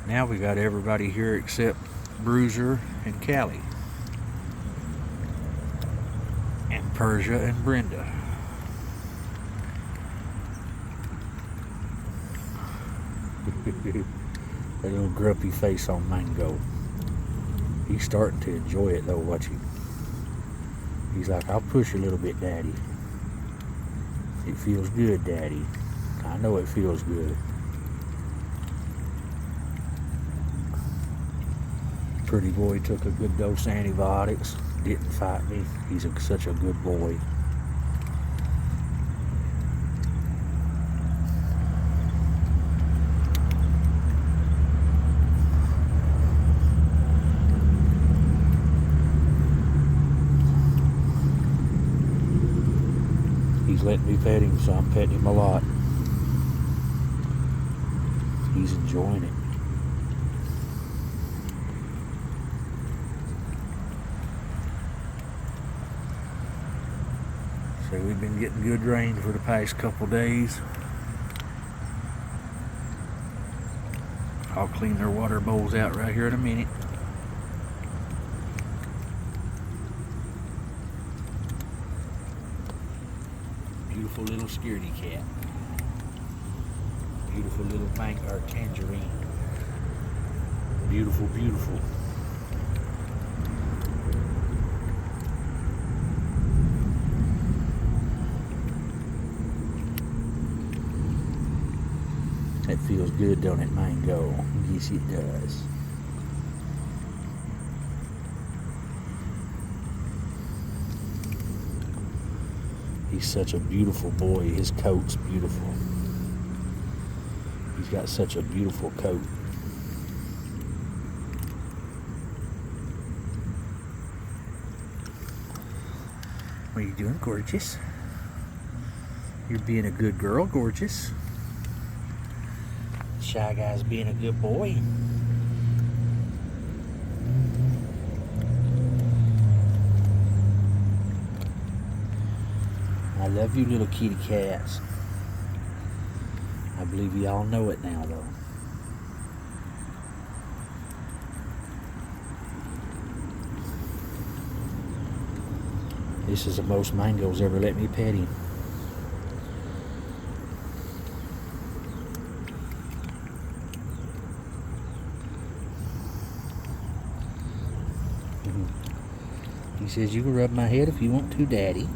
Now we got everybody here except Bruiser and Callie. And Persia and Brenda. That little grumpy face on Mango. He's starting to enjoy it though, watch him. He's like, I'll push a little bit, Daddy. It feels good, Daddy. I know it feels good. Pretty boy took a good dose of antibiotics. Didn't fight me. He's such a good boy. He's letting me pet him, so I'm petting him a lot. He's enjoying it. So we've been getting good rain for the past couple days. I'll clean their water bowls out right here in a minute. Beautiful little scaredy cat. Beautiful little tangerine. Beautiful, beautiful. That feels good, don't it, Mango? Yes, it does. He's such a beautiful boy. His coat's beautiful. He's got such a beautiful coat. What are you doing, Gorgeous? You're being a good girl, Gorgeous. Shy Guy's being a good boy. I love you, little kitty cats. I believe you all know it now, though. This is the most Mango's ever let me pet him. He says, you can rub my head if you want to, Daddy.